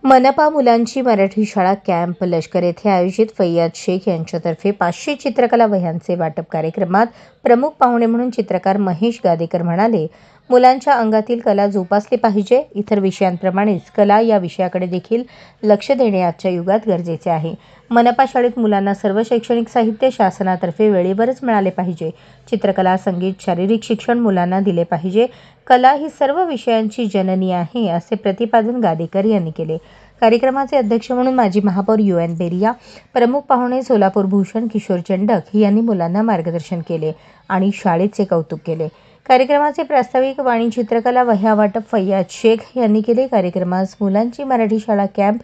मनपा मुलांची मराठी शाळा कॅम्प लष्कर येथे आयोजित फैयाज शेख यांच्यातर्फे 500 चित्रकला वह्यांचे वाटप कार्यक्रमात प्रमुख पाहुणे म्हणून चित्रकार महेश गादेकर म्हणाले, मुलांच्या अंगातील कला जोपासली पाहिजे. इतर विषयांप्रमाणेच कला या विषयाकडे देखील लक्ष देणे आजच्या युगात गरजेचे आहे. मनपा शाळेत मुलांना सर्व शैक्षणिक साहित्य शासनातर्फे वेळेवरच मिळाले पाहिजे. चित्रकला, संगीत, शारीरिक शिक्षण मुलांना दिले पाहिजे. कला ही सर्व विषयांची जननी आहे, असे प्रतिपादन गादेकर यांनी केले. कार्यक्रमाचे अध्यक्ष म्हणून माजी महापौर UN बेरिया, प्रमुख पाहुणे सोलापूर भूषण किशोर चंडक यांनी मुलांना मार्गदर्शन केले आणि शाळेचे कौतुक केले. कार्यक्रमाचे प्रास्ताविक वाणी चित्रकला वह्या वाटप फैयाज शेख यांनी केले. कार्यक्रमास मुलांची मराठी शाळा कॅम्प,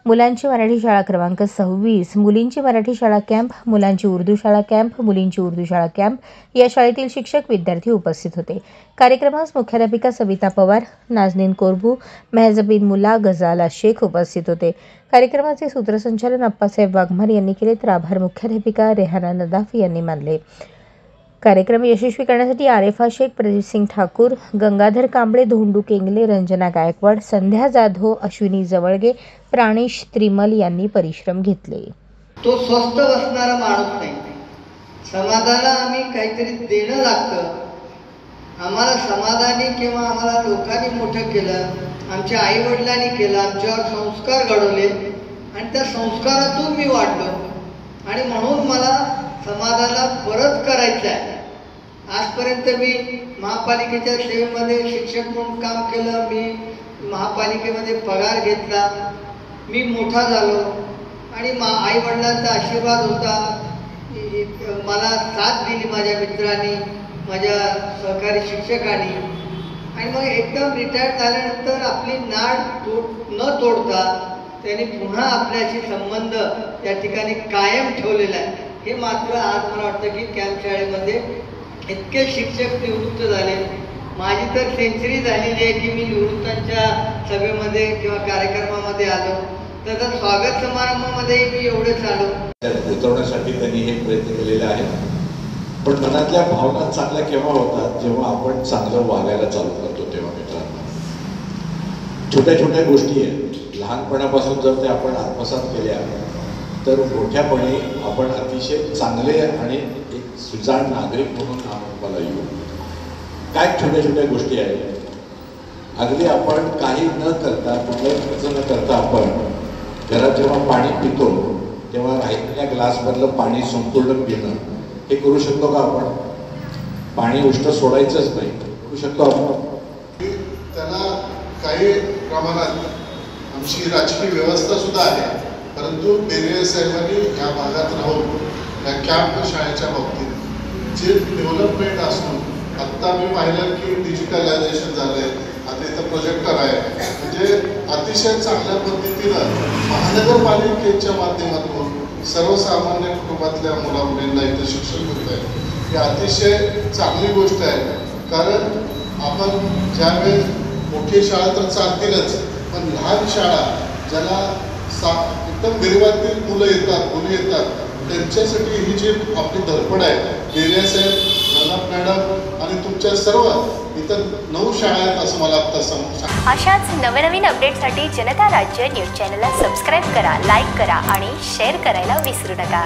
मुलांची मराठी शाळा क्रमांक 26, मुलींची मराठी शाळा कॅम्प, मुलांची उर्दू शाळा कॅम्प, मुलींची उर्दू शाळा कॅम्प या शाळेतील शिक्षक विद्यार्थी उपस्थित होते. कार्यक्रमास मुख्याध्यापिका सविता पवार, नाजनीन कोरबू, मेहजबीन मुला, गजाला शेख उपस्थित होते. कार्यक्रमाचे सूत्रसंचालन अप्पासाहेब वाघमारे यांनी केले, तर आभार मुख्याध्यापिका रेहाना नदाफ यांनी मानले. कार्यक्रम यशस्वी करण्यासाठी आरेफा शेख, प्रदीपसिंग ठाकूर, गंगाधर कांबळे, धोंडू केंगले, रंजना गायकवाड, संध्या जाधव, अश्विनी जवळगे, प्राणेश त्रिमल यांनी परिश्रम घेतले. तो स्वस्थ बसणारा माणूस नाही. समाजाला आम्ही काहीतरी देणं लागतं. आम्हाला समाजाने किंवा आम्हाला लोकांनी मोठं केलं, आमच्या आई वडिलांनी केलं, आमच्यावर संस्कार घडवले आणि त्या संस्कारातून मी वाढलो आणि म्हणून मला समाजाला परत करायचं आहे. आजपर्यंत मी महापालिकेच्या सेवेमध्ये शिक्षक म्हणून काम केलं. मी महापालिकेमध्ये पगार घेतला. मी मोठा झालो आणि आई वडिलांचा आशीर्वाद होता. मला साथ दिली माझ्या मित्रांनी, माझ्या सहकारी शिक्षकांनी आणि मग एकदम रिटायर्ड झाल्यानंतर आपली नाळ न तोडता त्यांनी पुन्हा आपल्याशी संबंध या ठिकाणी कायम ठेवलेला आहे. हे मात्र आज मला वाटतं की कॅम्प शाळेमध्ये इतके शिक्षक निवृत्त झाले. माझी तर सेंचुरी झालेली आहे की मी निवृत्तांच्या सभेमध्ये किंवा कार्यक्रमामध्ये आलो. तर स्वागत समारंभामध्ये मी एवढंच आलो. पोचवण्यासाठी त्यांनी हे प्रयत्न केलेले आहेत. पण मनातल्या भावना चांगल्या केव्हा होतात, जेव्हा आपण चांगलं वागायला चालू करतो तेव्हा. मित्रांनो, छोट्या छोट्या गोष्टी आहेत, लहानपणापासून जर ते आपण आत्मसात केल्या तर मोठ्यापणी आपण अतिशय चांगले आणि एक सुजाण नागरिक म्हणून नावाला येऊ. काय छोट्या छोट्या गोष्टी आहेत. अगदी आपण काही न करता, कुठलाही खर्च न करता आपण घरात जेव्हा पाणी पितो तेव्हा राहिलेल्या ग्लासमधलं पाणी संपूर्ण पिणं, हे करू शकतो का आपण? पाणी उष्ट सोडायचंच नाही, करू शकतो आपण? त्याला काही प्रमाणात आमची राजकीय व्यवस्था सुद्धा आहे. परंतु बेरिया साहेबांनी या भागात राहून या कॅम्प शाळेच्या बाबतीत जे डेव्हलपमेंट असून आत्ता मी पाहिलं की डिजिटलायझेशन झालं आहे. आता इथं प्रोजेक्टर आहे. म्हणजे अतिशय चांगल्या पद्धतीनं महानगरपालिकेच्या माध्यमातून सर्वसामान्य कुटुंबातल्या मुलामुलींना इथं शिक्षण होत आहे. ही अतिशय चांगली गोष्ट आहे. कारण आपण ज्यावेळेस मोठी शाळा तर चालतीलच, पण लहान शाळा ज्याला एकदम गरिबातील मुलं येतात, मुली येतात, त्यांच्यासाठी ही जी आपली धडपड आहे, बेरिया साहेब, नदाफ मॅडम आणि तुमच्या सर्व इतर 9 शाळा आहेत असं मला आत्ता सांगू. अशाच नवनवीन अपडेटसाठी जनता राज्य न्यूज चॅनलला सबस्क्राईब करा, लाईक करा आणि शेअर करायला विसरू नका.